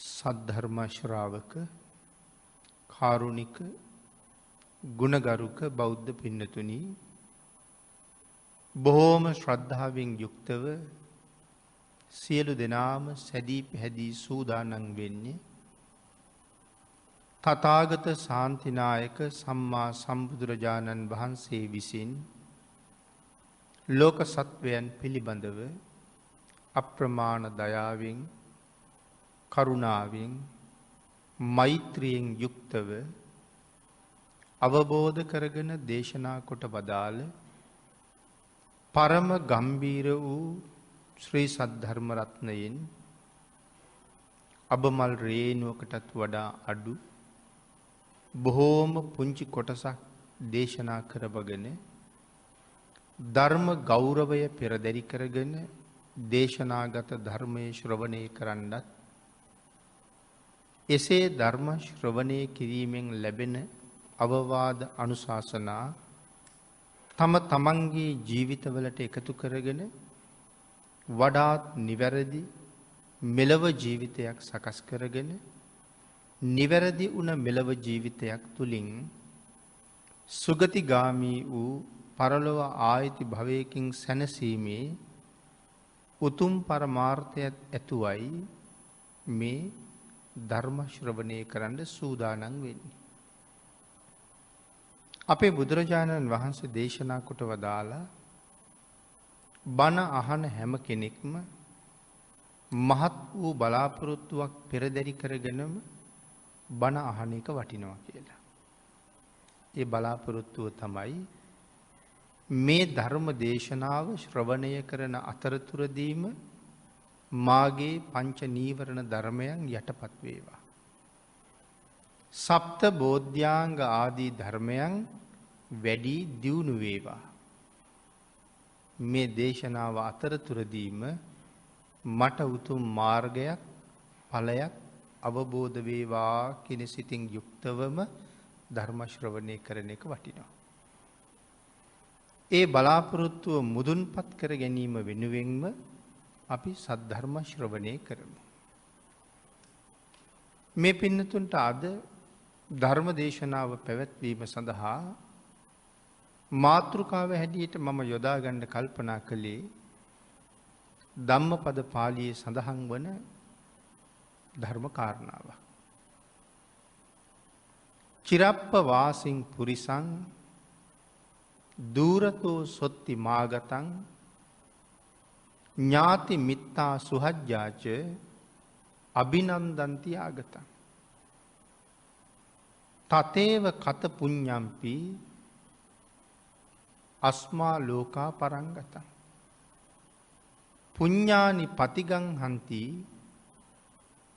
සද්ධර්ම ශ්‍රාවක කාරුණික ගුණගරුක බෞද්ධ පින්නතුනි බොහෝම ශ්‍රද්ධාවෙන් යුක්තව සියලු දෙනාම සැදී පැහැදී සූදානම් වෙන්නේ තථාගත ශාන්තිනායක සම්මා සම්බුදුරජාණන් වහන්සේ විසින් ලෝක සත්වයන් පිළිබඳව අප්‍රමාණ දයාවෙන් කරුණාවෙන් මෛත්‍රියෙන් යුක්තව අවබෝධ කරගෙන දේශනා කොට වදාළ පරම ගම්බීර වූ ශ්‍රී සද්ධර්ම රත්නයෙන් අබමල් රේණුවකටත් වඩා අඩු බොහෝම පුංචි කොටසක් දේශනා කරවගෙන ධර්ම ගෞරවය පෙරදරි කරගෙන දේශනාගත ධර්මයේ ශ්‍රවණය කරන්නත් එසේ ධර්ම ශ්‍රවණය කිරීමෙන් ලැබෙන අවවාද අනුශාසනා තම තමන්ගේ ජීවිතවලට එකතු කරගෙන වඩාත් නිවැරදි මෙලව ජීවිතයක් සකස් කරගෙන නිවැරදි වුණ මෙලව ජීවිතයක් තුළින් සුගතිගාමී වූ පරලොව ආයති භවයකින් සැනසීමේ උතුම් පරමාර්ථයක් ඇතුවයි මේ ධර්ම ශ්‍රවණය කරන්න සූදානම් වෙන්නේ. අපේ බුදුරජාණන් වහන්සේ දේශනා කොට වදාලා බණ අහන හැම කෙනෙක්ම මහත් වූ බලාපොරොත්තුවක් පෙරදරි කරගෙනම බණ අහන එක වටිනවා කියලා. ඒ බලාපොරොත්තුව තමයි මේ ධර්ම දේශනාව ශ්‍රවණය කරන අතරතුරදීම මාගේ පංච නීවරණ ධර්මයන් යටපත් වේවා. සප්ත බෝධ්‍යාංග ආදී ධර්මයන් වැඩි දියුණු වේවා. මේ දේශනාව අතරතුරදීම මට උතුම් මාර්ගයක් ඵලයක් අවබෝධ වේවා කියන සිතින් යුක්තවම ධර්ම ශ්‍රවණය කරන එක වටිනවා. ඒ බලාපොරොත්තුව මුදුන්පත් කර ගැනීම වෙනුවෙන්ම අපි සද්ධර්ම ශ්‍රවණය කරමු. මේ පින්නතුන්ට අද ධර්ම දේශනාව පැවැත්වීම සඳහා මාතෘකාව හැටියට මම යොදා ගන්න කල්පනා කළේ ධම්මපද පාළියේ සඳහන් වන ධර්ම කාරණාව. චිරප්ප වාසින් පුරිසං දූරතෝ සොත්ති මාගතං ඥාති මිත්තා සුහජ්ජාච අභිනන්දන්ති ආගතං තතේව කත පුඤ්ඤම්පි අස්මා ලෝකා පරංගතං පුඤ්ඤානි පතිගං හන්ති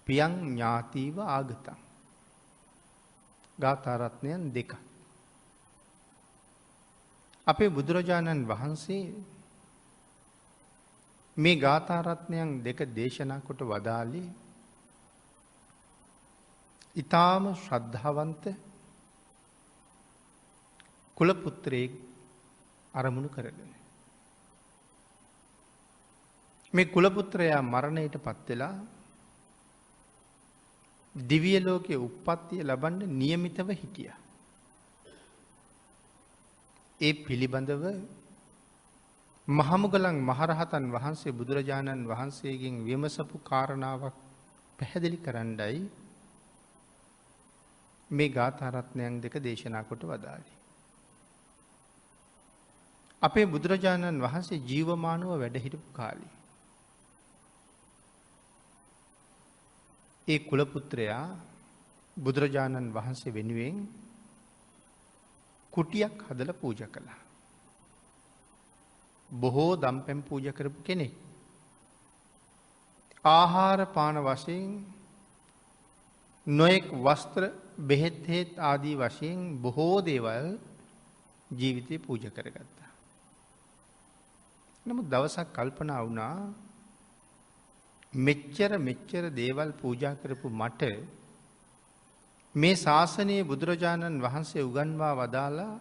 පියං ඥාතිව ආගතං. ගාථා රත්නයන් දෙක. අපේ බුදුරජාණන් වහන්සේ මේ ගාථා රත්නයන් දෙක දේශනා කොට වදාළේ ඊටාම ශ්‍රද්ධාවන්ත කුල පුත්‍රයෙක් අරමුණු කරගෙන. මේ කුල පුත්‍රයා මරණයට පත් වෙලා දිව්‍ය ලෝකයේ උප්පත්තිය ලබන්න නියමිතව හිටියා. ඒ පිළිබඳව මහමුගලන් මහරහතන් වහන්සේ බුදුරජාණන් වහන්සේගෙන් විමසපු කාරණාවක් පැහැදිලි කරන්නයි මේ ගාථා රත්නයන් දෙක දේශනා කොට වදාළේ. අපේ බුදුරජාණන් වහන්සේ ජීවමානව වැඩ හිටපු කාලේ ඒ කුල පුත්‍රයා බුදුරජාණන් වහන්සේ වෙනුවෙන් කුටියක් හදලා පූජා කළා. බොහෝ දම්පැන් පූජා කරපු කෙනෙක්. ආහාර පාන වශයෙන් නොයෙක් වස්ත්‍ර බෙහෙත් හේත් ආදී වශයෙන් බොහෝ දේවල් ජීවිතේ පූජා කරගත්තා. නමුත් දවසක් කල්පනා වුණා මෙච්චර දේවල් පූජා කරපු මට මේ ශාසනයේ බුදුරජාණන් වහන්සේ උගන්වා වදාලා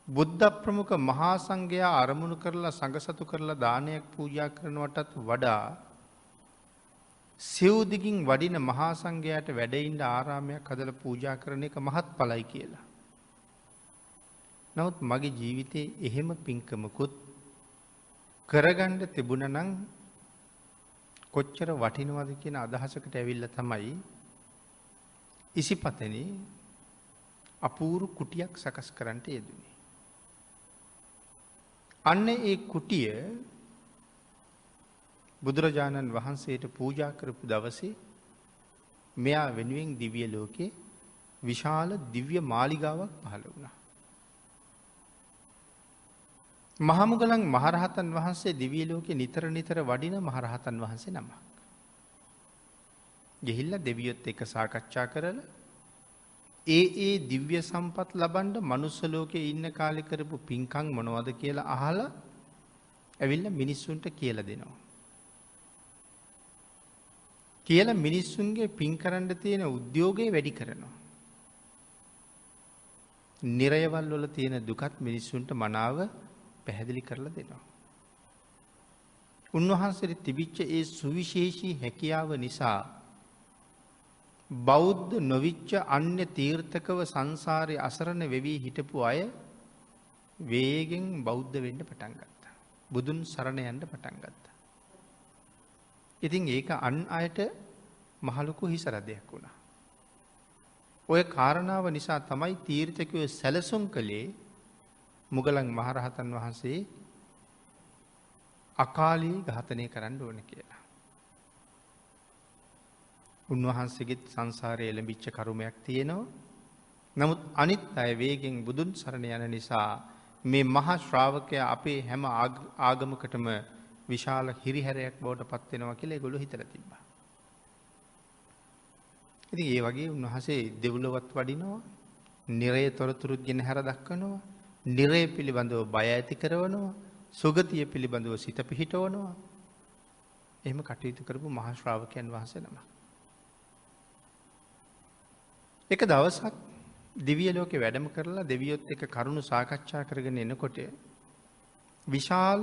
බුද්ධ ප්‍රමුඛ මහා සංඝයා අරමුණු කරලා සංඝ සතු කරලා දානයක් පූජා කරනවටත් වඩා සිව්දිගින් වඩින මහා සංඝයාට වැඩඉන්න ආරාමයක් හදලා පූජා කරන එක මහත්ඵලයි කියලා. නමුත් මගේ ජීවිතේ එහෙම පින්කමකුත් කරගන්න තිබුණා නම් කොච්චර වටිනවද කියන අදහසකට ඇවිල්ලා තමයි ඉසිපතනේ අපූර්ව කුටියක් සකස් කරන්නට යෙදුනේ. අන්න ඒ කුටිය බුදුරජාණන් වහන්සේට පූජා කරපු දවසේ මෙයා වෙනුවෙන් දිව්‍ය ලෝකේ විශාල දිව්‍ය මාලිගාවක් පහළ වුණා. මහමුගලන් මහරහතන් වහන්සේ දිව්‍ය ලෝකේ නිතර නිතර වඩින මහරහතන් වහන්සේ නමක්. ගිහිල්ලා දෙවියොත් එක්ක සාකච්ඡා කරලා ඒ දිව්‍ය සම්පත් ලබන්න මනුස්ස ලෝකේ ඉන්න කාලේ කරපු පින්කම් මොනවද කියලා අහලා ඇවිල්ලා මිනිස්සුන්ට කියලා දෙනවා. කියලා මිනිස්සුන්ගේ පින් කරන්න තියෙන උද්‍යෝගය වැඩි කරනවා. නිරයවල් වල තියෙන දුකත් මිනිස්සුන්ට මනාව පැහැදිලි කරලා දෙනවා. උන්වහන්සේට තිබිච්ච ඒ සුවිශේෂී හැකියාව නිසා බෞද්ධ නොවිච්ච අන්‍ය තීර්ථකව සංසාරයේ අසරණ වෙවි හිටපු අය වේගෙන් බෞද්ධ වෙන්න පටන් ගත්තා. බුදුන් සරණ යන්න පටන් ගත්තා. ඉතින් ඒක අන් අයට මහලොකු හිසරදයක් වුණා. ඔය කාරණාව නිසා තමයි තීර්ථකයෝ සැලසුම් කළේ මුගලන් මහරහතන් වහන්සේ අකාලී ඝාතනය කරන්න ඕන කියලා. උන්වහන්සේගෙත් සංසාරයේ එළඹිච්ච කරුමයක් තියෙනවා. නමුත් අනිත් අය වේගෙන් බුදුන් සරණ යන නිසා මේ මහා ශ්‍රාවකයා අපේ හැම ආගමකටම විශාල හිරිහැරයක් බවට පත් වෙනවා කියලා ඒගොල්ලෝ හිතලා තිබ්බා. ඉතින් ඒ වගේ උන්වහන්සේ දෙව්ලොවත් වඩිනවා, නිරය තොරතුරු ගෙන හැර දක්වනවා, නිරය පිළිබඳව බය ඇති කරනවා, සුගතිය පිළිබඳව සිත පිහිටවනවා. එහෙම කටයුතු කරපු මහා ශ්‍රාවකයන් වහන්සේ නමක්. එක දවසක් දිව්‍ය ලෝකේ වැඩම කරලා දෙවියොත් එක්ක කරුණු සාකච්ඡා කරගෙන එනකොට විශාල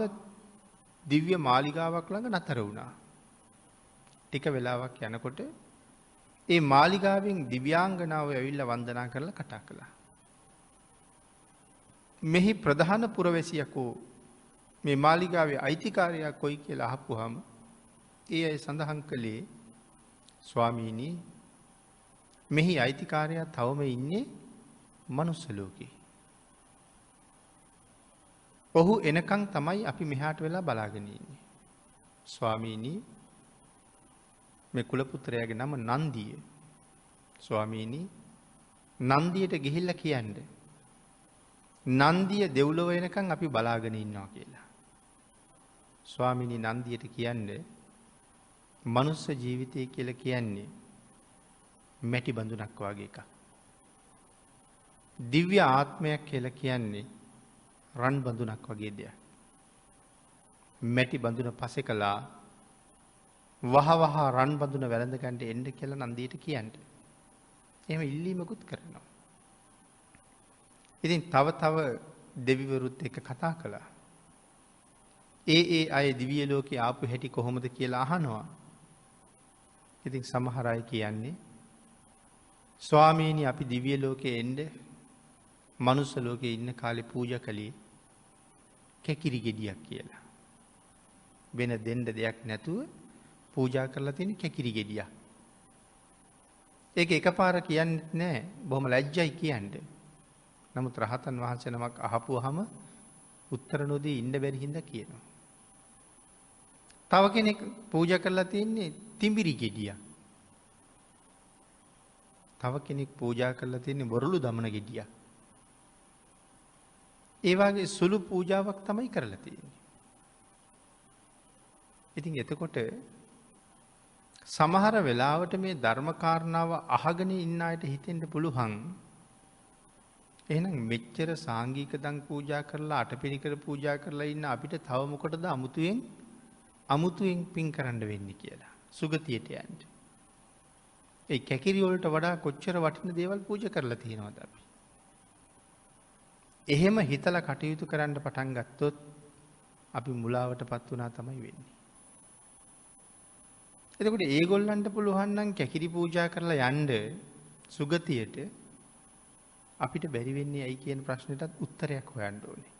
දිව්‍ය මාලිගාවක් ළඟ නතර වුණා. ටික වෙලාවක් යනකොට ඒ මාලිගාවෙන් දිව්‍යාංගනාව ඇවිල්ලා වන්දනා කරලා කතා කළා. මෙහි ප්‍රධාන පුරවැසියකෝ මේ මාලිගාවේ අයිතිකාරයා කොයි කියලා අහපුවාම ඒ අය සඳහන් කළේ ස්වාමීනි මෙහි අයිතිකාරයා තවම ඉන්නේ මනුස්ස ලෝකේ. ඔහු එනකන් තමයි අපි මෙහාට වෙලා බලාගෙන ඉන්නේ. ස්වාමීනි මේ කුල පුත්‍රයාගේ නම නන්දිය. ස්වාමීනි නන්දියට ගිහිල්ලා කියන්න. නන්දිය දෙව්ලොව එනකන් අපි බලාගෙන ඉන්නවා කියලා. ස්වාමීනි නන්දියට කියන්නේ මනුස්ස ජීවිතය කියලා කියන්නේ මැටි බඳුනක් වගේ එකක්. දිව්‍ය ආත්මයක් කියලා කියන්නේ රන් බඳුනක් වගේ දෙයක්. මැටි බඳුන පසේ කළා වහ රන් බඳුන වැළඳ ගන්න එන්න කියලා නන්දියට කියන්න. එහෙම ඉල්ලීමකුත් කරනවා. ඉතින් තව දෙවිවරුත් එක්ක කතා කළා. ඒ අය දිව්‍ය ලෝකේ ආපු හැටි කොහොමද කියලා අහනවා. ඉතින් සමහර අය කියන්නේ ස්වාමීනි අපි දිව්‍ය ලෝකේ එන්න මනුස්ස ලෝකේ ඉන්න කාලේ පූජා කළේ කැකිරි ගෙඩියක් කියලා. වෙන දෙන්න දෙයක් නැතුව පූජා කරලා තියෙන කැකිරි ගෙඩියක්. ඒක එකපාර කියන්නේ නැහැ. බොහොම ලැජ්ජයි කියන්නේ. නමුත් රහතන් වහන්සේ නමක් අහපුවාම උත්තර නොදී ඉන්න බැරි හින්දා කියනවා. තව කෙනෙක් පූජා කරලා තියෙන්නේ තිඹිරි ගෙඩියක්. තව කෙනෙක් පූජා කරලා තියෙන්නේ බොරළු දමන ගෙඩියක්. ඒ වගේ සුළු පූජාවක් තමයි කරලා තියෙන්නේ. ඉතින් එතකොට සමහර වෙලාවට මේ ධර්ම කාරණාව අහගෙන ඉන්න අයට හිතෙන්න පුළුවන් එහෙනම් මෙච්චර සාංගික දන් පූජා කරලා අටපිරිකර පූජා කරලා ඉන්න අපිට තව මොකටද අමුතුවෙන් පින් කරන්න වෙන්නේ කියලා. සුගතියට යන්න. ඒ කැකිරි වලට වඩා කොච්චර වටින දේවල් පූජා කරලා තියෙනවද අපි? එහෙම හිතලා කටයුතු කරන්න පටන් ගත්තොත් අපි මුලාවටපත් වුණා තමයි වෙන්නේ. එතකොට ඒගොල්ලන්ට පුළුවන් නම් කැකිරි පූජා කරලා යන්න සුගතියට අපිට බැරි වෙන්නේ ඇයි කියන ප්‍රශ්නෙටත් උත්තරයක් හොයන්න ඕනේ.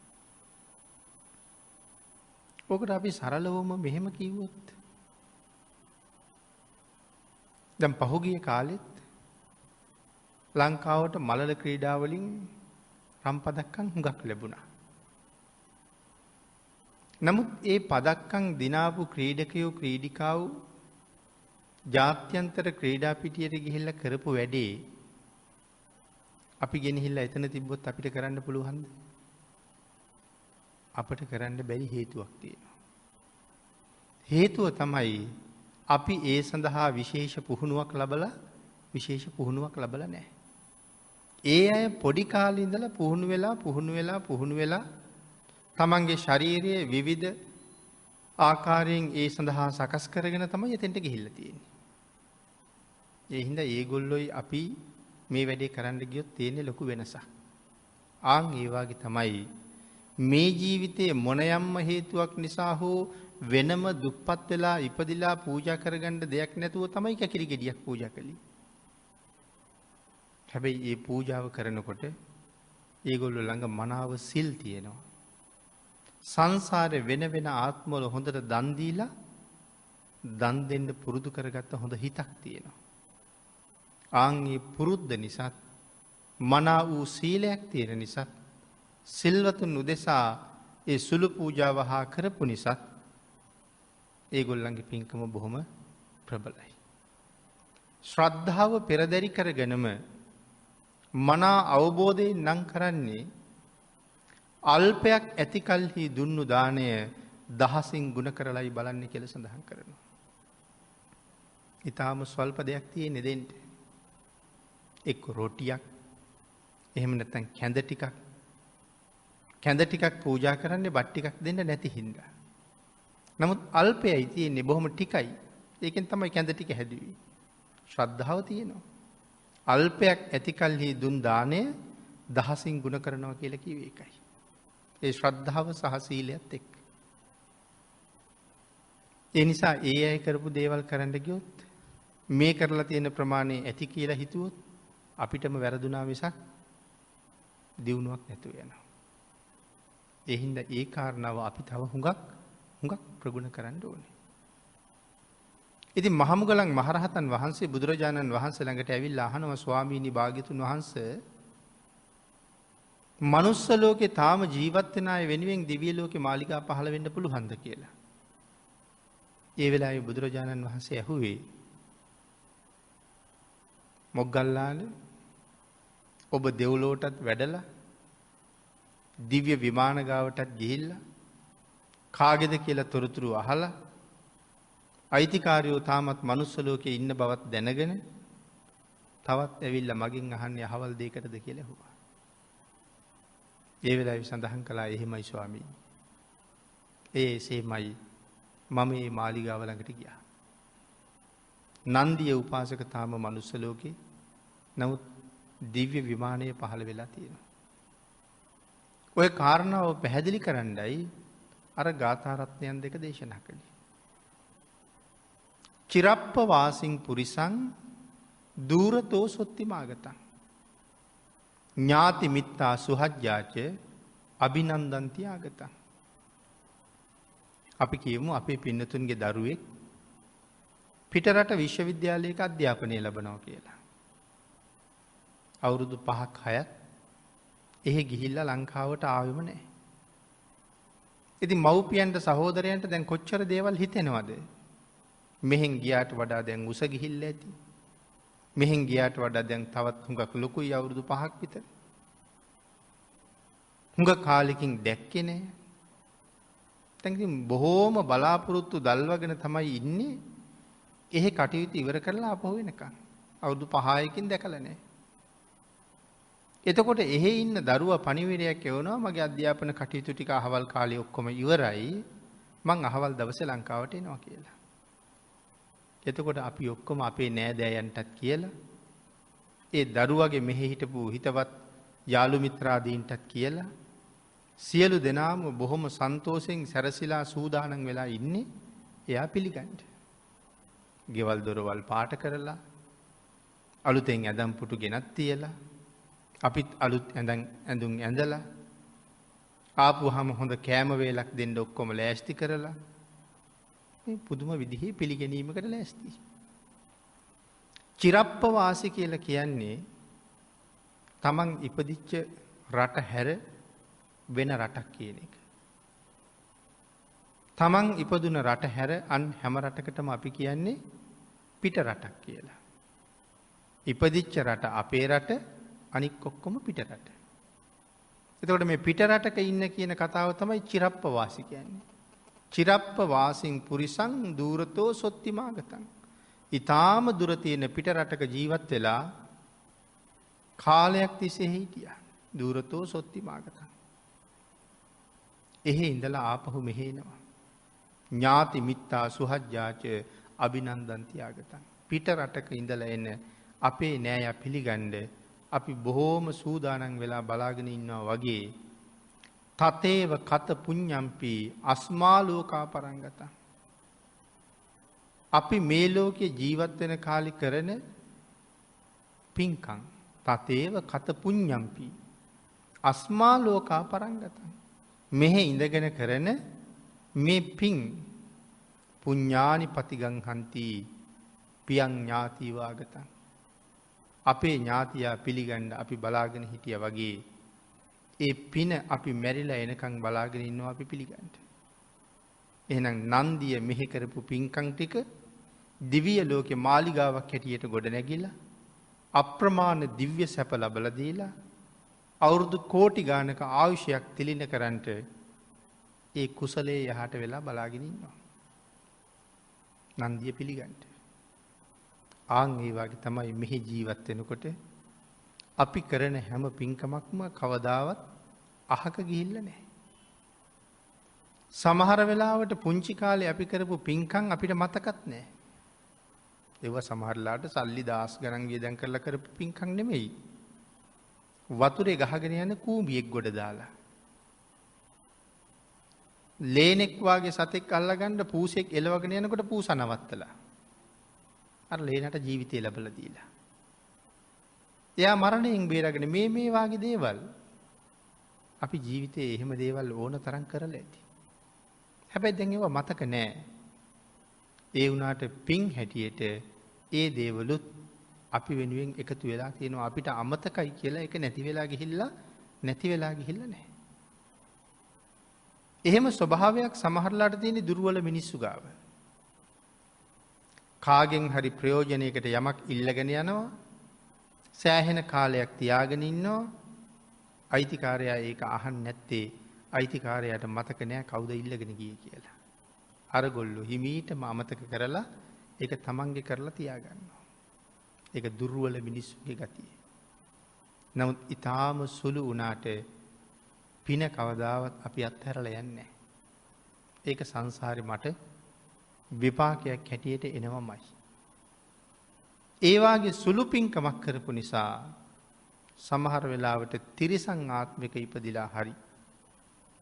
ඔකට අපි සරලවම මෙහෙම කිව්වොත් දැන් පහුගිය කාලෙත් ලංකාවට මලල ක්‍රීඩාවලින් රම් පදක්කම් හුඟක් ලැබුණා. නමුත් ඒ පදක්කම් දිනාපු ක්‍රීඩකයෝ ක්‍රීඩිකාවෝ ජාත්‍යන්තර ක්‍රීඩා පිටියට ගිහිල්ලා කරපු වැඩේ අපි ගෙනහිල්ලා එතන තිබ්බොත් අපිට කරන්න පුළුවන්ද? අපට කරන්න බැරි හේතුවක් තියෙනවා. හේතුව තමයි අපි ඒ සඳහා විශේෂ පුහුණුවක් ලබලා නැහැ. ඒ අය පොඩි කාලේ ඉඳලා පුහුණු වෙලා තමන්ගේ ශරීරයේ විවිධ ආකාරයෙන් ඒ සඳහා සකස් කරගෙන තමයි එතෙන්ට ගිහිල්ලා තියෙන්නේ. ඒ හින්දා ඒගොල්ලොයි අපි මේ වැඩේ කරන්න ගියොත් තියෙන්නේ ලොකු වෙනසක්. ආන් ඒ වගේ තමයි මේ ජීවිතයේ මොන යම්ම හේතුවක් නිසා හෝ වෙනම දුප්පත් වෙලා ඉපදිලා පූජා කරගන්න දෙයක් නැතුව තමයි කැකිරි ගෙඩියක් පූජා කළේ. හැබැයි මේ පූජාව කරනකොට ඒගොල්ලෝ ළඟ මනාව සිල් තියෙනවා. සංසාරේ වෙන වෙන ආත්මවල හොඳට දන් දීලා දන් දෙන්න පුරුදු කරගත්ත හොඳ හිතක් තියෙනවා. ආන් මේ පුරුද්ද නිසා මනා වූ සීලයක් තියෙන නිසා සිල්වතුන් උදෙසා ඒ සුළු පූජාව හා කරපු නිසා ඒගොල්ලන්ගේ පින්කම බොහොම ප්‍රබලයි. ශ්‍රද්ධාව පෙරදරි කරගෙනම මනා අවබෝධයෙන් නම් කරන්නේ අල්පයක් ඇති කල්හි දුන්නු දාණය දහසින් ගුණ කරලයි බලන්නේ කියලා සඳහන් කරනවා. ඊටාම ස්වල්ප දෙයක් තියෙන්නේ දෙන්න. එක්ක රොටියක් එහෙම නැත්නම් කැඳ ටිකක් පූජා කරන්නේ බත් ටිකක් දෙන්න නැති හින්දා. නමුත් අල්පයයි තියෙන්නේ බොහොම ටිකයි. ඒකෙන් තමයි කැඳ ටික හැදුවේ. ශ්‍රද්ධාව තියෙනවා. අල්පයක් ඇති කල්හි දුන් දාණය දහසින් ගුණ කරනවා කියලා කිව්වේ ඒකයි. ඒ ශ්‍රද්ධාව සහ සීලයත් එක්ක. ඒ නිසා ඒ අය කරපු දේවල් කරන්න ගියොත් මේ කරලා තියෙන ප්‍රමාණය ඇති කියලා හිතුවොත් අපිටම වැරදුනා මිසක් දියුණුවක් නැතුව යනවා. ඒ හින්දා ඒ කාරණාව අපි තව හුඟක් ප්‍රගුණ කරන්න ඕනේ. ඉතින් මහමුගලන් මහරහතන් වහන්සේ බුදුරජාණන් වහන්සේ ළඟට ඇවිල්ලා අහනවා ස්වාමීනි භාග්‍යතුන් වහන්සේ මනුස්ස ලෝකේ තාම ජීවත් වෙන අය වෙනුවෙන් දිව්‍ය ලෝකේ මාලිගා පහළ වෙන්න පුළුවන්ද කියලා. ඒ වෙලාවේ බුදුරජාණන් වහන්සේ ඇහුවේ මොග්ගල්ලාන ඔබ දෙව්ලොවටත් වැඩලා දිව්‍ය විමාන ගාවටත් ගිහිල්ලා කාගේද කියලා තොරතුරු අහලා අයිතිකාරයෝ තාමත් මනුස්ස ලෝකේ ඉන්න බවත් දැනගෙන තවත් ඇවිල්ලා මගෙන් අහන්නේ අහවල් දෙයකටද කියලා ඇහුවා. ඒ වෙලාවේ සඳහන් කළා එහෙමයි ස්වාමීනි. එසේමයි මම මේ මාලිගාව ළඟට ගියා. නන්දිය උපාසක තාම මනුස්ස ලෝකේ නමුත් දිව්‍ය විමානය පහළ වෙලා තියෙනවා. ඔය කාරණාව පැහැදිලි කරන්නයි අර ගාථා රත්නයන් දෙක දේශනා කළේ. චිරප්ප වාසින් පුරිසං දූරතෝ සොත්ති මාගතං ඥාති මිත්තා සුහජ්ජාච අභිනන්දන්ති ආගතං. අපි කියමු අපේ පින්නතුන්ගේ දරුවෙක් පිටරට විශ්වවිද්‍යාලයක අධ්‍යාපනය ලබනවා කියලා. අවුරුදු 5ක් 6ක් එහෙ ගිහිල්ලා ලංකාවට ආවෙම නැහැ. ඉතින් මව්පියන්ට සහෝදරයන්ට දැන් කොච්චර දේවල් හිතෙනවද? මෙහෙන් ගියාට වඩා දැන් උස ගිහිල්ලා ඇති. මෙහෙන් ගියාට වඩා දැන් තවත් හුඟක් ලොකුයි අවුරුදු 5ක් විතර. හුඟ කාලෙකින් දැක්කේ නැහැ. දැන් ඉතින් බොහෝම බලාපොරොත්තු දල්වගෙන තමයි ඉන්නේ. එහෙ කටයුතු ඉවර කරලා ආපහු වෙනකන්. අවුරුදු 5කින් දැකලා නැහැ. එතකොට එහෙ ඉන්න දරුවා පණිවිඩයක් එවනවා මගේ අධ්‍යාපන කටයුතු ටික අහවල් කාලේ ඔක්කොම ඉවරයි. මං අහවල් දවසේ ලංකාවට එනවා කියලා. එතකොට අපි ඔක්කොම අපේ නෑදෑයන්ටත් කියලා ඒ දරුවගේ මෙහෙ හිටපු හිතවත් යාළු මිත්‍රාදීන්ටත් කියලා සියලු දෙනාම බොහොම සන්තෝෂෙන් සැරසිලා සූදානම් වෙලා ඉන්නේ එයා පිළිගන්න. ගෙවල් දොරවල් පාට කරලා අලුතෙන් ඇඳම් පුටු ගෙනත් තියලා අපිත් අලුත් ඇඳුම් ඇඳලා ආපුහම හොඳ කෑම වේලක් දෙන්න ඔක්කොම ලෑස්ති කරලා මේ පුදුම විදිහේ පිළිගැනීමකට ලෑස්ති. චිරප්පවාසි කියලා කියන්නේ තමන් ඉපදිච්ච රට හැර වෙන රටක් කියන එක. තමන් ඉපදුන රට හැර අන් හැම රටකටම අපි කියන්නේ පිට රටක් කියලා. ඉපදිච්ච රට අපේ රට අනික් ඔක්කොම පිට රට. එතකොට මේ පිට රටක ඉන්න කියන කතාව තමයි චිරප්පවාසි කියන්නේ. චිරප්පවාසින් පුරිසං දූරතෝ සොත්තිමාගතං. ඉතාම දුර තියෙන පිට රටක ජීවත් වෙලා කාලයක් තිස්සේ හිටියා. දූරතෝ සොත්තිමාගතං. එහෙ ඉඳලා ආපහු මෙහෙනවා. ඥාති මිත්තා සුහජ්ජාච අභිනන්දන්තියාගතං. පිට රටක ඉඳලා එන අපේ නෑය පිළිගන්න අපි බොහෝම සූදානම් වෙලා බලාගෙන ඉන්නවා වගේ තතේව කත පුඤ්ඤම්පි අස්මාලෝකා පරංගතං. අපි මේ ලෝකේ ජීවත් වෙන කාලේ කරන පින්කම් තතේව කත පුඤ්ඤම්පි අස්මාලෝකා පරංගතං. මෙහෙ ඉඳගෙන කරන මේ පින් පුඤ්ඤානි පතිගං හන්ති පියං ඥාති වාගතං. අපේ ඥාතියා පිළිගන්න අපි බලාගෙන හිටිය වගේ ඒ පින අපි මැරිලා එනකං බලාගෙන ඉන්නවා අපි පිළිගන්න. එහෙනම් නන්දිය මෙහෙ කරපු පින්කම් ටික දිව්‍ය ලෝකේ මාලිගාවක් හැටියට ගොඩ නැගිලා අප්‍රමාණ දිව්‍ය සැප ලබලා දීලා අවුරුදු කෝටි ගානක ආයුෂයක් තිලින කරන්ට ඒ කුසලයේ යහට වෙලා බලාගෙන ඉන්නවා. නන්දිය පිළිගන්න. ආන් ඒ වගේ තමයි මෙහි ජීවත් වෙනකොට අපි කරන හැම පින්කමක්ම කවදාවත් අහක ගිහිල්ලා නැහැ. සමහර වෙලාවට පුංචි කාලේ අපි කරපු පින්කම් අපිට මතකත් නැහැ. ඒව සමහරලාට සල්ලි දාස් ගණන් වියදම් කරලා කරපු පින්කම් නෙමෙයි. වතුරේ ගහගෙන යන කූඹියෙක් ගොඩ දාලා. ලේනෙක් වාගේ සතෙක් අල්ලගන්න පූසෙක් එලවගෙන යනකොට පූස නවත්තලා. අර ලේනට ජීවිතය ලැබලා දීලා. එයා මරණයෙන් බේරගෙන මේ වාගේ දේවල් අපි ජීවිතේ එහෙම දේවල් ඕන තරම් කරලා ඇති. හැබැයි දැන් ඒවා මතක නෑ. ඒ වුණාට පින් හැටියට ඒ දේවලුත් අපි වෙනුවෙන් එකතු වෙලා තියෙනවා. අපිට අමතකයි කියලා ඒක නැති වෙලා ගිහිල්ලා නැහැ. එහෙම ස්වභාවයක් සමහරලාට තියෙන දුර්වල මිනිස්සු ගාව. කාගෙන් හරි ප්‍රයෝජනයකට යමක් ඉල්ලගෙන යනවා. සෑහෙන කාලයක් තියාගෙන ඉන්නවා. අයිතිකාරයා ඒක අහන්නේ නැත්තේ අයිතිකාරයාට මතක නෑ කවුද ඉල්ලගෙන ගියේ කියලා. අරගොල්ලෝ හිමීටම අමතක කරලා ඒක තමන්ගේ කරලා තියාගන්නවා. ඒක දුර්වල මිනිස්සුගේ ගතිය. නමුත් ඊටාම සුළු වුණාට පින කවදාවත් අපි අත්හැරලා යන්නේ නැහැ. ඒක සංසාරේ මට විපාකයක් හැටියට එනවමයි. ඒ වාගේ සුළු පින්කමක් කරපු නිසා සමහර වෙලාවට තිරිසන් ආත්මික ඉපදිලා හරි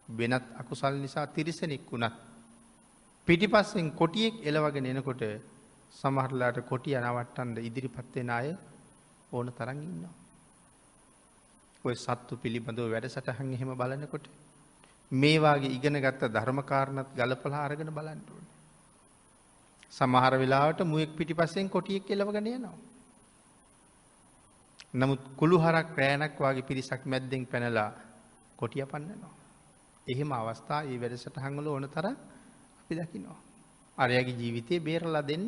වෙනත් අකුසල් නිසා තිරිසනෙක් වුණත් පිටිපස්සෙන් කොටියෙක් එලවගෙන එනකොට සමහරලාට කොටිය නවත්තන්න ඉදිරිපත් වෙන අය ඕන තරම් ඉන්නවා. ඔය සත්තු පිළිබඳව වැඩසටහන් එහෙම බලනකොට මේ වාගේ ඉගෙන ගත්ත ධර්මකාරණත් ගලපලා අරගෙන බලන්න ඕනේ. සමහර වෙලාවට මුවෙක් පිටිපස්සෙන් කොටියෙක් එලවගෙන යනවා. නමුත් කුළුහරක් රෑනක් වාගේ පිරිසක් මැද්දෙන් පැනලා කොටිය පන්නනවා. එහෙම අවස්ථා මේ වැඩසටහන් වල ඕන තරම් අපි දකිනවා. අරයාගේ ජීවිතේ බේරලා දෙන්න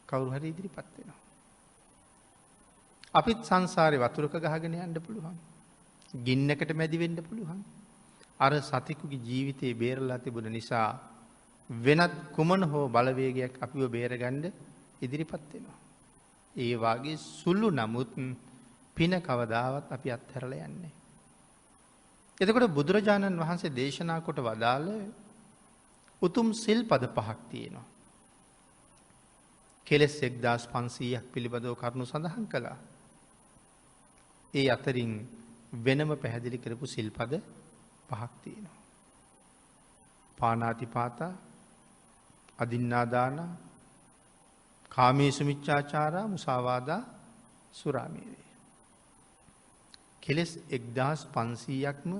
කවුරු හරි ඉදිරිපත් වෙනවා. අපිත් සංසාරේ වතුරක ගහගෙන යන්න පුළුවන්. ගින්නකට මැදි වෙන්න පුළුවන්. අර සතෙකුගේ ජීවිතේ බේරලා තිබුණ නිසා වෙනත් කුමන හෝ බලවේගයක් අපිව බේරගන්න ඉදිරිපත් වෙනවා. ඒ වාගේ සුළු නමුත් පින කවදාවත් අපි අත්හැරලා යන්නේ. එතකොට බුදුරජාණන් වහන්සේ දේශනා කොට වදාළ උතුම් සිල්පද පහක් තියෙනවා. කෙලෙස් 1500ක් පිළිබඳව කරුණු සඳහන් කළා. ඒ අතරින් වෙනම පැහැදිලි කරපු සිල්පද පහක් තියෙනවා. පාණාතිපාතා, අදින්නාදාන, කාමේසු මිච්ඡාචාරා මුසාවාදා සුරාමේරය. කෙලෙස් 1500ක්ම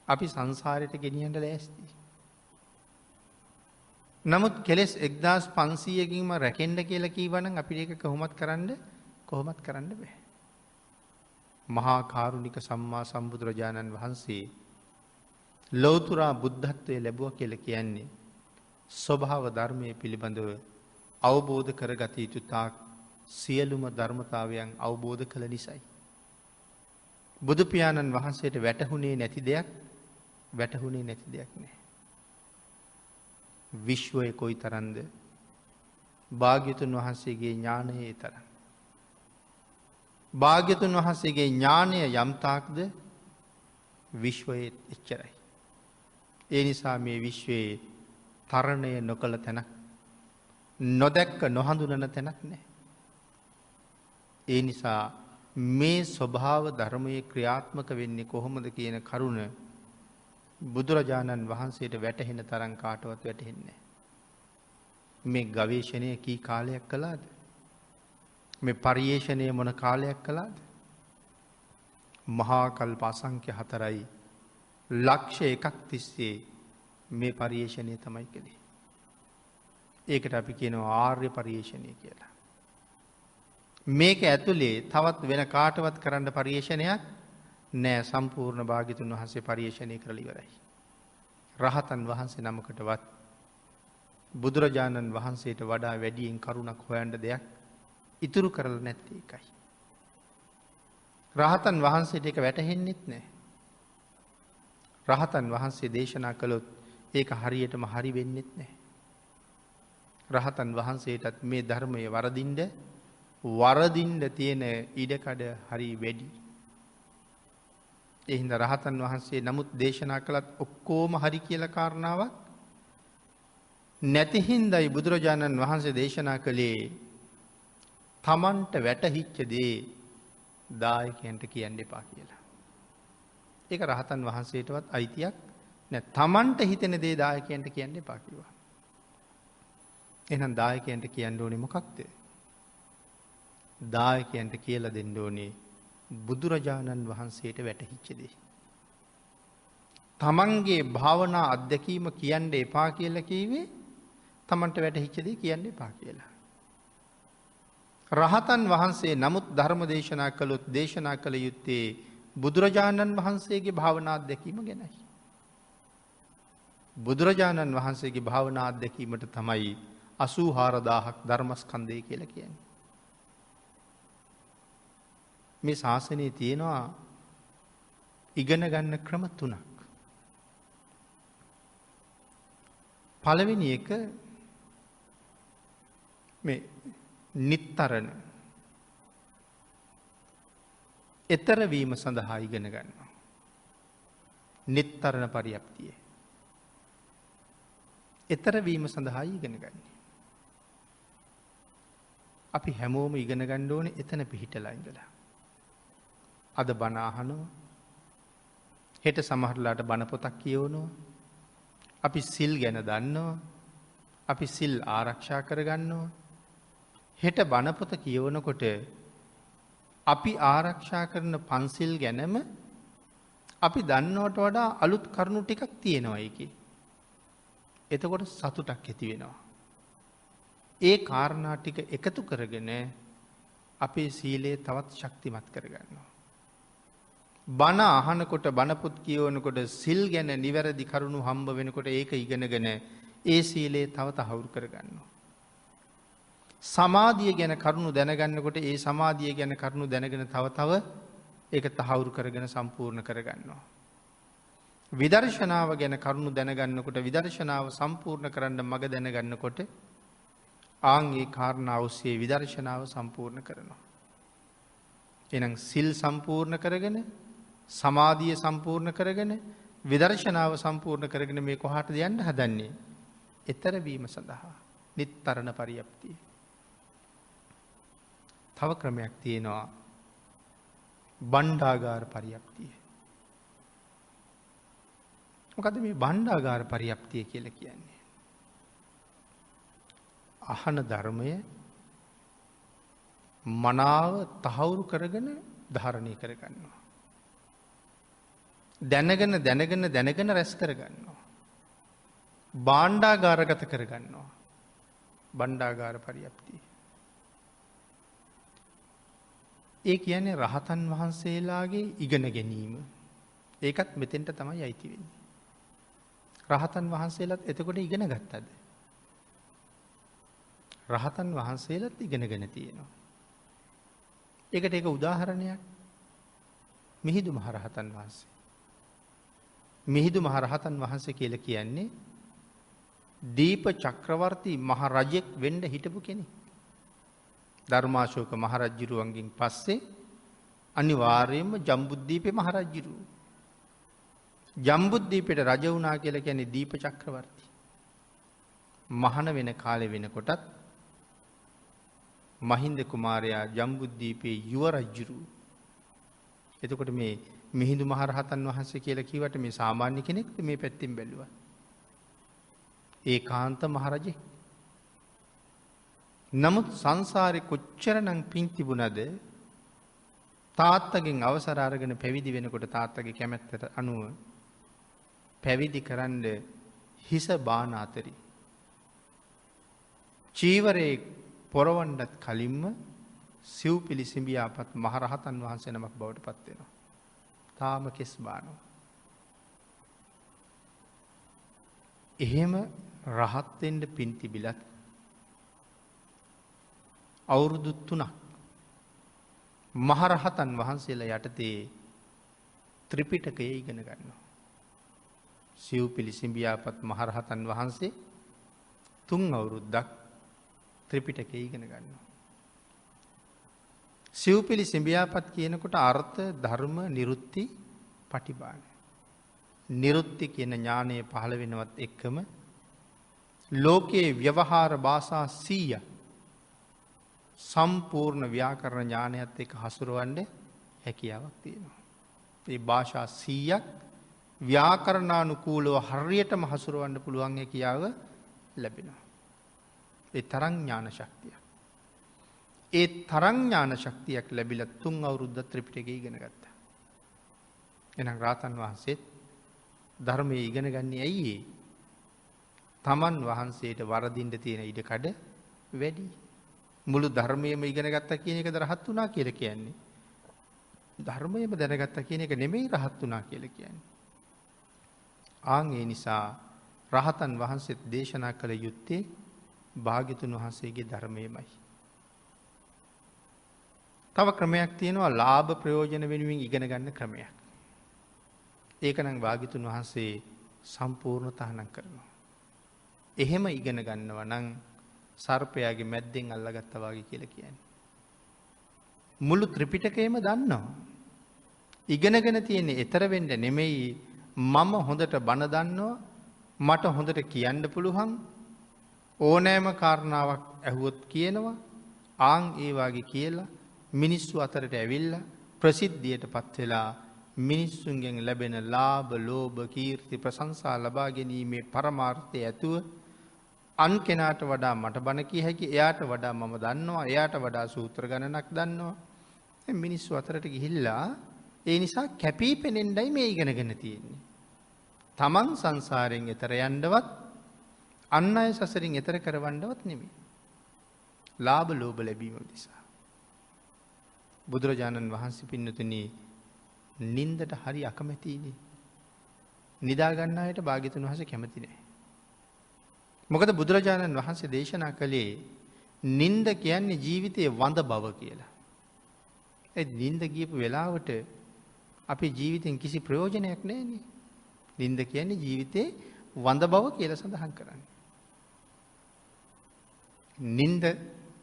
අපි සංසාරයට ගෙනියන්න ලෑස්ති. නමුත් කෙලෙස් 1500කින්ම රැකෙන්න කියලා කීවනම් අපිට ඒක කොහොමත් කරන්න බෑ. මහා කාරුණික සම්මා සම්බුදුරජාණන් වහන්සේ ලෞතුරා බුද්ධත්වය ලැබුවා කියලා කියන්නේ ස්වභාව ධර්මයේ පිළිබඳව අවබෝධ කරගත යුතු තාක් සියලුම ධර්මතාවයන් අවබෝධ කළ නිසායි. බුදු පියාණන් වහන්සේට වැටහුණේ නැති දෙයක් නෑ. විශ්වය කොයි තරන්ද භාග්‍යතුන් වහන්සේගේ ඥානයේ තරම්. භාග්‍යතුන් වහන්සේගේ ඥානය යම්තාක්ද විශ්වයේ එච්චරයි. ඒ නිසා මේ විශ්වයේ තරණය නොකළ තැනක් නොදැක්ක නොහඳුනන තැනක් නෑ. ඒ නිසා මේ ස්වභාව ධර්මයේ ක්‍රියාත්මක වෙන්නේ කොහොමද කියන කරුණ බුදුරජාණන් වහන්සේට වැටහෙන තරම් කාටවත් වැටහෙන්නේ. මේ ගවේෂණය කී කාලයක් කළාද? මේ පරිේශණය මොන කාලයක් කළාද? මහා කල්ප අසංඛ්‍ය 4යි ලක්ෂ 1ක් තිස්සේ මේ පරිේශණය තමයි කළේ. ඒකට අපි කියනවා ආර්ය පරිේශණය කියලා. මේක ඇතුලේ තවත් වෙන කාටවත් කරන්න පරිේශණයක් නෑ. සම්පූර්ණ භාග්‍යතුන් වහන්සේ පරිේශණය කරලා ඉවරයි. රහතන් වහන්සේ නමකටවත් බුදුරජාණන් වහන්සේට වඩා වැඩියෙන් කරුණක් හොයන්න දෙයක් ඉතුරු කරලා නැත්තේ ඒකයි. රහතන් වහන්සේට ඒක වැටහෙන්නෙත් නෑ. රහතන් වහන්සේ දේශනා කළොත් ඒක හරියටම හරි වෙන්නෙත් නෑ. රහතන් වහන්සේටත් මේ ධර්මය වරදින්න තියෙන ඉඩකඩ හරි වැඩි. එහින්ද රහතන් වහන්සේ නමුත් දේශනා කළත් ඔක්කෝම හරි කියලා කාරණාවක් නැති හින්දායි බුදුරජාණන් වහන්සේ දේශනා කළේ තමන්ට වැටහිච්ච දේ දායකයන්ට කියන්න එපා කියලා. ඒක රහතන් වහන්සේටවත් අයිතියක් නෑ. තමන්ට හිතෙන දේ දායකයන්ට කියන්න එපා කිව්වා. එහෙනම් දායකයන්ට කියන්න ඕනේ මොකක්ද? දායකයන්ට කියලා දෙන්න ඕනේ බුදුරජාණන් වහන්සේට වැටහිච්ච දේ. තමන්ගේ භාවනා අත්දැකීම කියන්න එපා කියලා කීවේ තමන්ට වැටහිච්ච දේ කියන්න එපා කියලා. රහතන් වහන්සේ නමුත් ධර්ම දේශනා කළොත් දේශනා කළ යුත්තේ බුදුරජාණන් වහන්සේගේ භාවනා අත්දැකීම ගැනයි. බුදුරජාණන් වහන්සේගේ භාවනා අත්දැකීමට තමයි 84000ක් ධර්මස්කන්ධය කියලා කියන්නේ. මේ ශාසනයේ තියෙනවා ඉගෙන ගන්න ක්‍රම 3ක්. පළවෙනි එක මේ නිත්තරණ ඊතර වීම සඳහා ඉගෙන ගන්නවා. නිත්තරණ පරියප්තිය. ඊතර වීම සඳහා ඉගෙන ගන්න. අපි හැමෝම ඉගෙන ගන්න ඕනේ එතන පිහිටලා ඉඳලා. අද බණ අහනවා. හෙට සමහරලාට බණ පොතක් කියවනවා. අපි සිල් ගැන දන්නවා. අපි සිල් ආරක්ෂා කරගන්නවා. හෙට බණ පොත කියවනකොට අපි ආරක්ෂා කරන පන්සිල් ගැනම අපි දන්නවට වඩා අලුත් කරුණු ටිකක් තියෙනවා ඒකේ. එතකොට සතුටක් ඇති වෙනවා. ඒ කාරණා ටික එකතු කරගෙන අපේ සීලය තවත් ශක්තිමත් කරගන්නවා. බණ අහනකොට බණපොත් කියවනකොට සිල් ගැන නිවැරදි කරුණු හම්බ වෙනකොට ඒක ඉගෙනගෙන ඒ සීලය තව තහවුරු කරගන්නවා. සමාධිය ගැන කරුණු දැනගන්නකොට ඒ සමාධිය ගැන කරුණු දැනගෙන තව ඒක තහවුරු කරගෙන සම්පූර්ණ කරගන්නවා. විදර්ශනාව ගැන කරුණු දැනගන්නකොට විදර්ශනාව සම්පූර්ණ කරන්න මඟ දැනගන්නකොට ආන්ගේ කාරණා ඔස්සේ විදර්ශනාව සම්පූර්ණ කරනවා. එහෙනම් සිල් සම්පූර්ණ කරගෙන සමාධිය සම්පූර්ණ කරගෙන විදර්ශනාව සම්පූර්ණ කරගෙන මේ කොහාටද යන්න හදන්නේ? ඊතර වීම සඳහා. නිත්තරණ පරියප්තිය. තව ක්‍රමයක් තියෙනවා. බණ්ඩාගාර පරියප්තිය. මොකද මේ බණ්ඩාගාර පරියප්තිය කියලා කියන්නේ? අහන ධර්මය මනාව තහවුරු කරගෙන ධාරණය කරගන්නවා. දැනගෙන රැස් කරගන්නවා. භාණ්ඩාගාරගත කරගන්නවා. භණ්ඩාගාර පරියප්තිය. ඒ කියන්නේ රහතන් වහන්සේලාගේ ඉගෙන ගැනීම. ඒකත් මෙතෙන්ට තමයි අයිති වෙන්නේ. රහතන් වහන්සේලාත් එතකොට ඉගෙන ගත්තද? රහතන් වහන්සේලාත් ඉගෙනගෙන තියෙනවා. ඒකට ඒක උදාහරණයක් මිහිඳු මහරහතන් වහන්සේ. මිහිඳු මහරහතන් වහන්සේ කියලා කියන්නේ දීප චක්‍රවර්ති මහ රජෙක් වෙන්න හිටපු කෙනෙක්. ධර්මාශෝක මහරජුරුවන්ගෙන් පස්සේ අනිවාර්යයෙන්ම ජම්බුද්දීපේ මහරජුරුව. ජම්බුද්දීපේට රජ වුණා කියලා කියන්නේ දීප චක්‍රවර්ති. මහාන වෙන කාලේ වෙනකොටත් මහින්ද කුමාරයා ජම්බුද්දීපේ යුව රජුරුව. එතකොට මේ මිහිඳු මහරහතන් වහන්සේ කියලා කිව්වට මේ සාමාන්‍ය කෙනෙක්ද මේ පැත්තෙන් බැලුවා? ඒකාන්ත මහරජෙක්. නමුත් සංසාරේ කොච්චරනම් පින් තිබුණද තාත්තගෙන් අවසර අරගෙන පැවිදි වෙනකොට තාත්තගේ කැමැත්තට අනුව පැවිදි කරන්න හිස බාන අතරි. චීවරේ පොරවන්නත් කලින්ම සිව්පිලි සිඹියාපත් මහරහතන් වහන්සේ නමක් බවට පත් වෙනවා. තාම කෙස් බානවා. එහෙම රහත් වෙන්න පින් තිබිලත් අවුරුදු 3ක් මහරහතන් වහන්සේලා යටතේ ත්‍රිපිටකය ඉගෙන ගන්නවා. සිව්පිලි සිඹියාපත් මහරහතන් වහන්සේ 3 අවුරුද්දක් ත්‍රිපිටකය ඉගෙන ගන්නවා. සිව්පිලි සිඹියාපත් කියනකොට අර්ථ ධර්ම නිරුත්ති පටිභාන. නිරුත්ති කියන ඥානය පහළ වෙනවත් එක්කම ලෝකයේ ව්‍යවහාර භාෂා 100 සම්පූර්ණ ව්‍යාකරණ ඥානයත් එක්ක හසුරවන්න හැකියාවක් තියෙනවා. ඒ භාෂා 100ක් ව්‍යාකරණානුකූලව හරියටම හසුරවන්න පුළුවන් හැකියාව ලැබෙනවා. ඒ තරම් ඥාන ශක්තියක්. ඒ තරම් ඥාන ශක්තියක් ලැබිලා 3 අවුරුද්ද ත්‍රිපිටකය ඉගෙන ගත්තා. එහෙනම් රාතන් වහන්සේත් ධර්මයේ ඉගෙන ගන්නේ ඇයි ඒ? තමන් වහන්සේට වරදින්න තියෙන ඉඩකඩ වැඩි. මුළු ධර්මයේම ඉගෙන ගත්තා කියන එකද රහත් වුණා කියලා කියන්නේ. ධර්මයේම දැනගත්තා කියන එක නෙමෙයි රහත් වුණා කියලා කියන්නේ. ආන් ඒ නිසා රහතන් වහන්සේත් දේශනා කළ යුත්තේ භාග්‍යතුන් වහන්සේගේ ධර්මයමයි. තව ක්‍රමයක් තියෙනවා ලාභ ප්‍රයෝජන වෙනුවෙන් ඉගෙන ගන්න ක්‍රමයක්. ඒක නම් භාග්‍යතුන් වහන්සේ සම්පූර්ණ තහනම් කරනවා. එහෙම ඉගෙන ගන්නවා නම් සර්පයාගේ මැද්දෙන් අල්ලගත්තා වගේ කියලා කියන්නේ. මුළු ත්‍රිපිටකයම දන්නවා. ඉගෙනගෙන තියෙන්නේ ඊතර වෙන්න නෙමෙයි මම හොඳට බණ දන්නවා මට හොඳට කියන්න පුළුවන් ඕනෑම කාරණාවක් ඇහුවොත් කියනවා ආන් ඒ වාගේ කියලා මිනිස්සු අතරට ඇවිල්ලා ප්‍රසිද්ධියටපත් වෙලා මිනිස්සුන්ගෙන් ලැබෙන ලාභ ලෝභ කීර්ති ප්‍රශංසා ලබා ගැනීමේ පරමාර්ථය ඇතුව අන් කෙනාට වඩා මට බණ කිය හැකි එයාට වඩා මම දන්නවා එයාට වඩා සූත්‍ර ගණනක් දන්නවා මිනිස්සු අතරට ගිහිල්ලා ඒ නිසා කැපී පෙනෙන්නයි මේ ඉගෙනගෙන තියෙන්නේ. තමන් සංසාරයෙන් එතර යන්නවත් අන් අය සසරින් එතර කරවන්නවත් නෙමෙයි. ලාභ ලෝභ ලැබීම නිසා. බුදුරජාණන් වහන්සේ පින්නතුනි නින්දට හරි අකමැතිනේ. නිදා ගන්න අයට භාග්‍යතුන් වහන්සේ කැමති නැහැ. මොකද බුදුරජාණන් වහන්සේ දේශනා කළේ නින්ද කියන්නේ ජීවිතයේ වඳ බව කියලා. ඒ නින්ද ගියපු වෙලාවට අපේ ජීවිතෙන් කිසි ප්‍රයෝජනයක් නැහැනේ. නින්ද කියන්නේ ජීවිතේ වඳ බව කියලා සඳහන් කරන්නේ.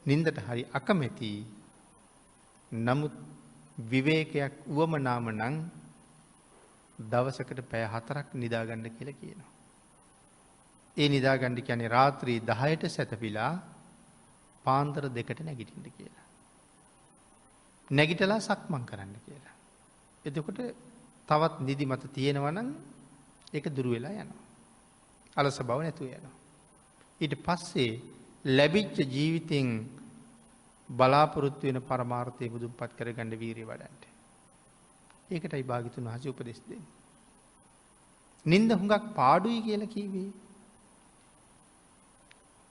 නින්දට හරි අකමැති. නමුත් විවේකයක් උවමනාම නම් දවසකට පැය 4ක් නිදාගන්න කියලා කියනවා. ඒ නිදාගන්න කියන්නේ රාත්‍රී 10ට සැතපීලා පාන්දර 2ට නැගිටින්න කියලා. නැගිටලා සක්මන් කරන්න කියලා. එතකොට තවත් නිදිමත තියෙනවා නම් ඒක දුර වෙලා යනවා. අලස බව නැතුව යනවා. ඊට පස්සේ ලැබිච්ච ජීවිතෙන් බලාපොරොත්තු වෙන පරමාර්ථය මුදුන්පත් කරගන්න වීරිය වඩන්න. ඒකටයි භාග්‍යවතුන් වහන්සේ උපදෙස් දෙන්නේ. නින්ද හුඟක් පාඩුයි කියලා කිව්වේ.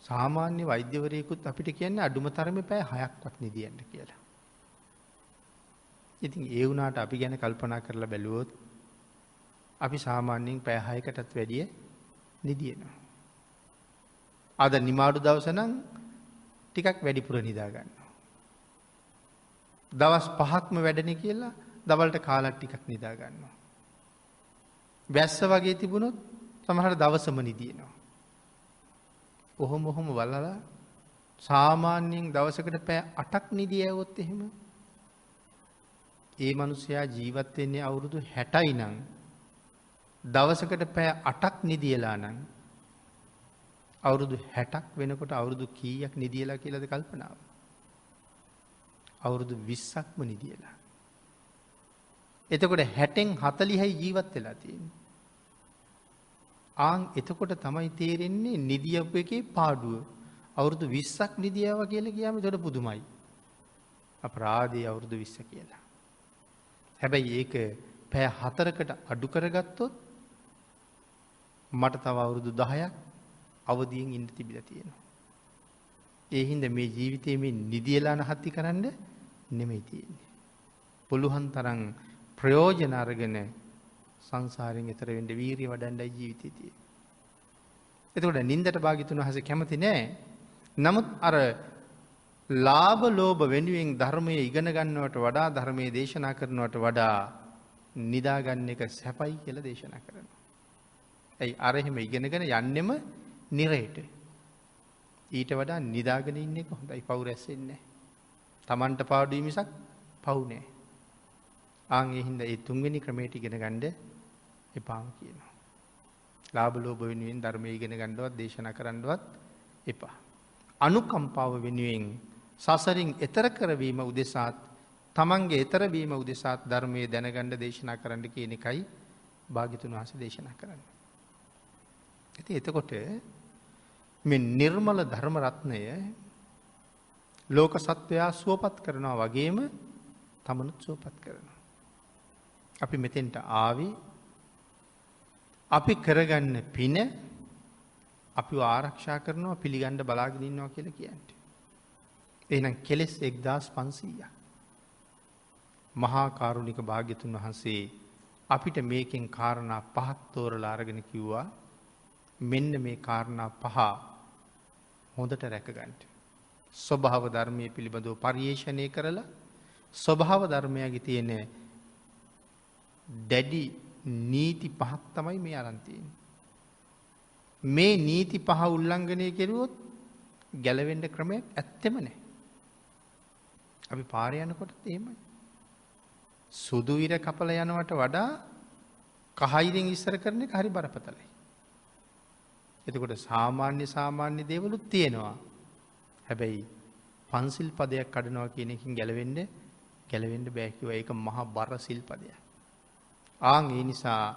සාමාන්‍ය වෛද්‍යවරයෙකුත් අපිට කියන්නේ අඩුම තරමේ පැය 6ක්වත් නිදියන්න කියලා. ඉතින් ඒ වුණාට අපි ගැන කල්පනා කරලා බැලුවොත් අපි සාමාන්‍යයෙන් පැය 6කටත් වැඩිය නිදියනවා. අද නිමාඩු දවස නම් ටිකක් වැඩිපුර නිදා ගන්නවා. දවස් 5ක්ම වැඩනේ කියලා දවල්ට කාලක් ටිකක් නිදා ගන්නවා. වැස්ස වගේ තිබුණොත් සමහර දවසම නිදිනවා. ඔහොම බලලා සාමාන්‍යයෙන් දවසකට පැය 8ක් නිදියවොත් එහෙම ඒ මිනිසයා ජීවත් වෙන්නේ අවුරුදු 60යි නම් දවසකට පැය 8ක් නිදියලා නම් අවුරුදු 60ක් වෙනකොට අවුරුදු කීයක් නිදියලා කියලාද කල්පනාව? අවුරුදු 20ක්ම නිදියලා. එතකොට 60න් 40යි ජීවත් වෙලා තියෙන්නේ. එතකොට තමයි තේරෙන්නේ නිදියපු එකේ පාඩුව. අවුරුදු 20ක් නිදියවා කියලා කියාම ඒකට පුදුමයි. අපරාධී අවුරුදු 20 කියලා. හැබැයි ඒක පැය 4කට අඩු කරගත්තොත් මට තව අවුරුදු 10ක් අවදියෙන් ඉන්න තිබිලා තියෙනවා. ඒ හින්දා මේ ජීවිතයේ මේ නිදියලා නැහත්ති කරන්න නෙමෙයි තියෙන්නේ. පුළුවන් තරම් ප්‍රයෝජන අරගෙන සංසාරයෙන් එතර වෙන්න වීරිය වඩන්නයි ජීවිතේ තියෙන්නේ. එතකොට නින්දට භාග්‍යතුන් වහන්සේ කැමති නෑ. නමුත් අර ලාභ ලෝභ වෙනුවෙන් ධර්මයේ ඉගෙන ගන්නවට වඩා ධර්මයේ දේශනා කරනවට වඩා නිදා ගන්න එක සැපයි කියලා දේශනා කරනවා. ඇයි අර එහෙම ඉගෙනගෙන යන්නෙම නිරේට. ඊට වඩා නිදාගෙන ඉන්න එක හොඳයි. පව් රැස්සෙන්නේ නැහැ. Tamanට පාඩුයි මිසක් පව් නෑ. ඒ හින්දා ඒ තුන්වෙනි ක්‍රමයට ඉගෙන ගන්න එපාම කියනවා. ලාභ ලෝභ වෙනුවෙන් ධර්මයේ ඉගෙන ගන්නවත් දේශනා කරන්නවත් එපා. අනුකම්පාව වෙනුවෙන් සසරින් එතර කරවීම උදෙසාත් තමන්ගේ එතර වීම උදෙසාත් ධර්මයේ දැනගන්න දේශනා කරන්න කියන එකයි භාග්‍යතුන් වහන්සේ දේශනා කරන්නේ. ඉතින් එතකොට මේ නිර්මල ධර්ම රත්නය ලෝක සත්වයා සුවපත් කරනවා වගේම තමනුත් සුවපත් කරනවා. අපි මෙතෙන්ට ආවේ අපි කරගන්න පින අපිව ආරක්ෂා කරනවා පිළිගන්න බලාගෙන ඉන්නවා කියලා කියන්නේ. එහෙනම් කෙලෙස් 1500ක්. මහා කරුණික භාග්‍යතුන් වහන්සේ අපිට මේකෙන් කාරණා 5ක් තෝරලා අරගෙන කිව්වා මෙන්න මේ කාරණා 5 හොඳට රැකගන්න. ස්වභාව ධර්මයේ පිළිබඳව පරිේශණය කරලා ස්වභාව ධර්මයගේ තියෙන දැඩි නීති 5ක් තමයි මේ අරන් තියෙන්නේ. මේ නීති 5 උල්ලංඝනය කෙරුවොත් ගැලවෙන්න ක්‍රමයක් ඇත්තෙම නැහැ. අපි පාරේ යනකොටත් එහෙමයි. සුදු ඉර කපලා යනවට වඩා කහිරෙන් ඉස්සර කරන එක හරි බරපතලයි. එතකොට සාමාන්‍ය දේවලුත් තියෙනවා. හැබැයි පන්සිල් පදයක් කඩනවා කියන එකකින් ගැලවෙන්න බෑ කිව්වා. ඒක මහා බර සිල් පදයක්. ඒ නිසා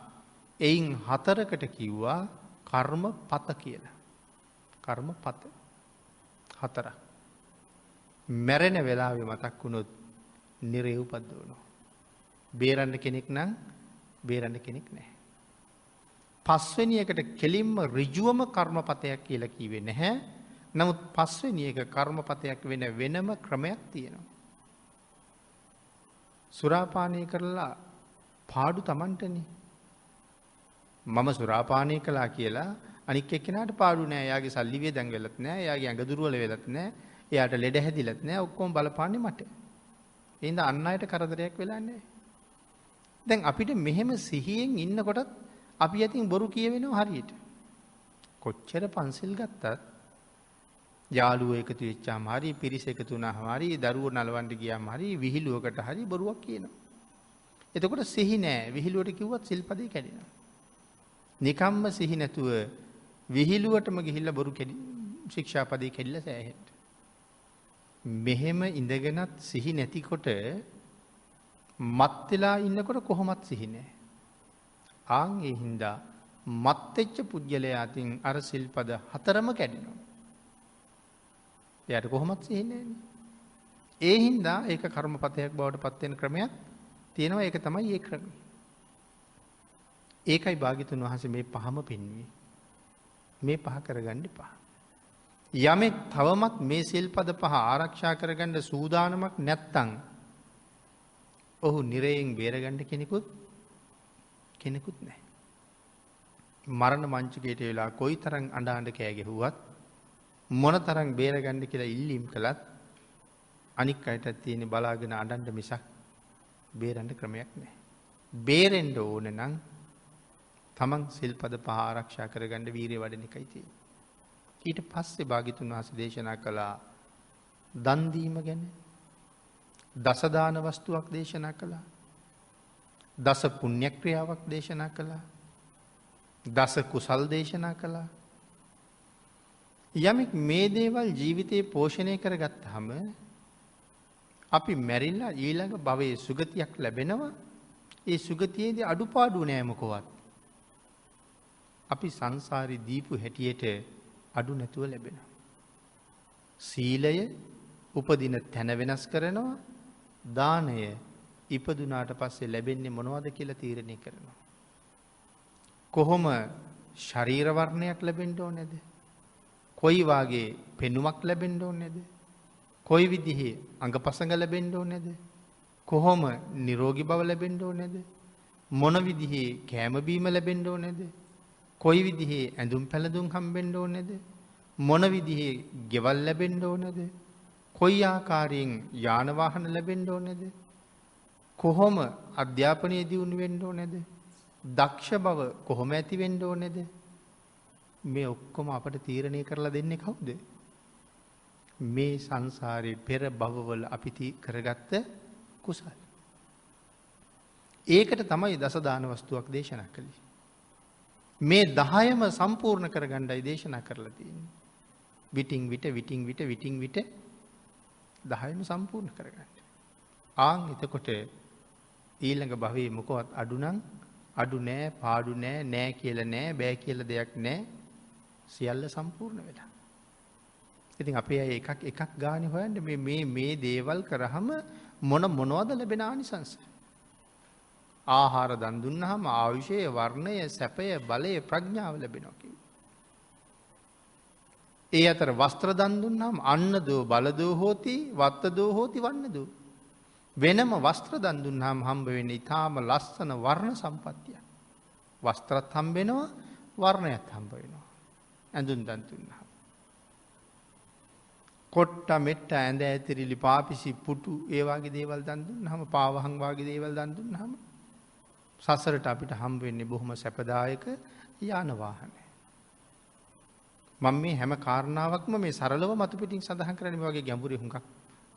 එයින් 4කට කිව්වා කර්මපත කියලා. කර්මපත 4ක්. මැරෙන වෙලාවේ මතක් වුණොත් නිරේ උපද්දවනවා. බේරන්න කෙනෙක් නම් බේරන්න කෙනෙක් නැහැ. 5 වෙනි එකට කෙලින්ම ඍජුවම කර්මපතයක් කියලා කිව්වේ නැහැ. නමුත් 5 වෙනි එක කර්මපතයක් වෙන වෙනම ක්‍රමයක් තියෙනවා. සුරාපානය කරලා පාඩු Tamanටනේ. මම සුරාපානය කළා කියලා අනික් එක්කෙනාට පාඩු නෑ. එයාගේ සල්ලි වේදන් වෙලත් නෑ. එයාගේ ඇඟ දුර්වල වෙලත් නෑ. එයාට ලෙඩ හැදිලත් නෑ. ඔක්කොම බලපාන්නේ මට. ඒ හින්දා අන් අයට කරදරයක් වෙලා නෑ. දැන් අපිට මෙහෙම සිහියෙන් ඉන්නකොටත් අපි අතින් බොරු කියවෙනවා හරියට. කොච්චර පන්සිල් ගත්තත් යාළුවෝ එකතු වෙච්චාම හරි පිරිස එකතු වුණාම හරි දරුවෝ නලවන්න ගියාම හරි විහිළුවකට හරි බොරුවක් කියනවා. එතකොට සිහි නෑ. විහිළුවට කිව්වත් සිල්පදේ කැඩෙනවා. නිකම්ම සිහි නැතුව විහිළුවටම ගිහිල්ලා බොරු ශික්ෂාපදේ කැඩිලා සෑහෙන්න. මෙහෙම ඉඳගෙනත් සිහි නැතිකොට මත් වෙලා ඉන්නකොට කොහොමත් සිහි නෑ. ඒ හින්දා මත් වෙච්ච පුද්ගලයා අතින් අර සිල්පද 4ම කැඩෙනවා. එයාට කොහොමත් සිහින්නේ නැහැ. ඒ හින්දා ඒක කර්මපතයක් බවට පත් වෙන ක්‍රමයක් තියෙනවා. ඒක තමයි ඒ ක්‍රමය. ඒකයි භාග්‍යතුන් වහන්සේ මේ පහම පෙන්වුවේ. මේ පහ කරගන්න එපා. යමෙක් තවමත් මේ සිල්පද පහ ආරක්ෂා කරගන්න සූදානමක් නැත්තම් ඔහු නිරයෙන් බේරගන්න කෙනෙකුත් නැහැ. මරණ මංචකයට වෙලා කොයිතරම් අඬ කෑ ගැහුවත් මොනතරම් බේරගන්න කියලා ඉල්ලීම් කළත් අනික් අයටත් තියෙන බලාගෙන අඬන්න මිසක් බේරන්න ක්‍රමයක් නැහැ. බේරෙන්න ඕන නම් තමන් සිල්පද පහ ආරක්ෂා කරගන්න වීරිය වඩන එකයි තියෙන්නේ. ඊට පස්සේ භාග්‍යතුන් වහන්සේ දේශනා කළා දන් දීම ගැන. දස දාන වස්තුවක් දේශනා කළා. දස පුණ්‍ය ක්‍රියාවක් දේශනා කළා. දස කුසල් දේශනා කළා. යමෙක් මේ දේවල් ජීවිතේ පෝෂණය කරගත්තාම අපි මැරිලා ඊළඟ භවයේ සුගතියක් ලැබෙනවා. ඒ සුගතියේදී අඩුපාඩු නෑ මොකවත්. අපි සංසාරේ දීපු හැටියට අඩු නැතුව ලැබෙනවා. සීලය උපදින තැන වෙනස් කරනවා. දානය ඉපදුනාට පස්සේ ලැබෙන්නේ මොනවද කියලා තීරණය කරනවා. කොහොම ශරීර වර්ණයක් ලැබෙන්න ඕනේද? කොයි වාගේ පෙනුමක් ලැබෙන්න ඕනේද? කොයි විදිහේ අංගපසංග ලැබෙන්න ඕනේද? කොහොම නිරෝගී බව ලැබෙන්න ඕනේද? මොන විදිහේ කෑම බීම ලැබෙන්න ඕනේද? කොයි විදිහේ ඇඳුම් පැළඳුම් හම්බෙන්න ඕනේද? මොන විදිහේ ගෙවල් ලැබෙන්න ඕනේද? කොයි ආකාරයෙන් යාන වාහන ලැබෙන්න ඕනේද? කොහොම අධ්‍යාපනය දියුණු වෙන්න ඕනේද? දක්ෂ බව කොහොම ඇති වෙන්න ඕනේද? මේ ඔක්කොම අපට තීරණය කරලා දෙන්නේ කවුද? මේ සංසාරේ පෙර භවවල අපි කරගත්ත කුසල්. ඒකට තමයි දස දාන වස්තුවක් දේශනා කළේ. මේ 10ම සම්පූර්ණ කරගන්නයි දේශනා කරලා තියෙන්නේ. විටින් විට 10ම සම්පූර්ණ කරගන්න. එතකොට ඊළඟ භවයේ මොකවත් අඩු නෑ, පාඩු නෑ කියලා නෑ, බෑ කියලා දෙයක් නෑ. සියල්ල සම්පූර්ණ වෙලා. ඉතින් අපේ අය එකක් ගානේ හොයන්නේ මේ දේවල් කරාම මොනවද ලැබෙන ආනිසංස? ආහාර දන් දුන්නාම ආයුෂය, වර්ණය, සැපය, බලය, ප්‍රඥාව ලැබෙනවා කියන්නේ. ඒ අතර වස්ත්‍ර දන් දුන්නාම අන්නදෝ බලදෝ හෝති වත්තදෝ හෝති වන්නදෝ. වෙනම වස්ත්‍ර දන් දුන්නාම හම්බ වෙන්නේ ඊටාම ලස්සන වර්ණ සම්පත්තිය. වස්ත්‍රත් හම්බ වෙනවා, වර්ණයත් හම්බ වෙනවා. ඇඳුම් දන් දුන්නාම. කොට්ට මෙට්ට ඇඳ ඇතිරිලි පාපිසි පුටු ඒ වගේ දේවල් දන් දුන්නාම, පාවහන් වගේ දේවල් දන් දුන්නාම සසරට අපිට හම්බ වෙන්නේ බොහොම සැපදායක යාන වාහන. මම මේ හැම කාරණාවක්ම මේ සරලව මතු පිටින් සඳහන් කරන්නේ මේ වගේ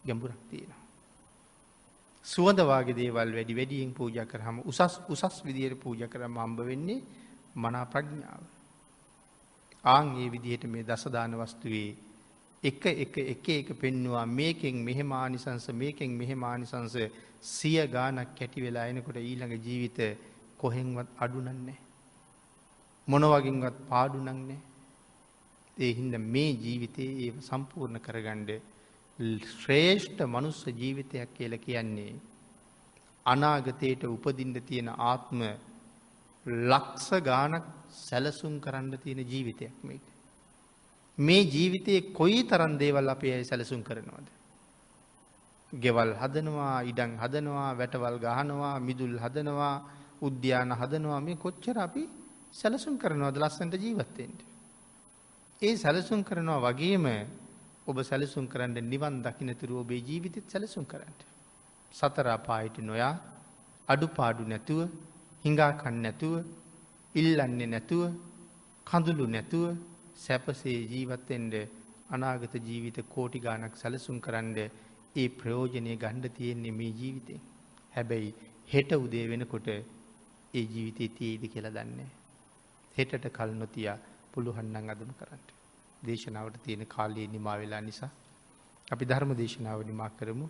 ගැඹුරක් තියෙනවා. සුවඳ වාගේ දේවල් වැඩියෙන් පූජා කරාම උසස් විදියට පූජා කරාම හම්බ වෙන්නේ මනා ප්‍රඥාව. ඒ විදිහට මේ දස දාන වස්තුවේ එක පෙන්නවා මේකෙන් මෙහෙම ආනිසංස සිය ගානක් කැටි වෙලා එනකොට ඊළඟ ජීවිත කොහෙන්වත් අඩු නැහැ. මොන වගේවත් පාඩු නැහැ. ඒ හින්දා මේ ජීවිතේ ඒව සම්පූර්ණ කරගන්න ශ්‍රේෂ්ඨ මනුස්ස ජීවිතයක් කියලා කියන්නේ අනාගතයට උපදින්න තියෙන ආත්ම ලක්ෂ ගානක් සැලසුම් කරන්න තියෙන ජීවිතයක් මේක. මේ ජීවිතයේ කොයි තරම් දේවල් අපි සැලසුම් කරනවද? ගෙවල් හදනවා, ඉඩම් හදනවා, වැටවල් ගහනවා, මිදුල් හදනවා, උද්‍යාන හදනවා. මේ කොච්චර අපි සැලසුම් කරනවද ලස්සනට ජීවත් වෙන්න? ඒ සැලසුම් කරනවා වගේම ඔබ සැලසුම් කරන්න නිවන් දකින්නතුරු ඔබේ ජීවිතෙත් සැලසුම් කරන්න. සතර අපායට නොයා, අඩුපාඩු නැතුව, හිඟා කන්න නැතුව, ඉල්ලන්නේ නැතුව, කඳුළු නැතුව සැපසේ ජීවත් වෙන්න අනාගත ජීවිත කෝටි ගාණක් සැලසුම් කරන්න ඒ ප්‍රයෝජනය ගන්න තියෙන්නේ මේ ජීවිතේ. හැබැයි හෙට උදේ වෙනකොට ඒ ජීවිතේ තියෙයිද කියලා දන්නේ නැහැ. හෙටට කල් නොතියා පුළුවන් නම් අදම කරන්න. දේශනාවට තියෙන කාලය නිමා වෙලා නිසා අපි ධර්ම දේශනාව නිමා කරමු.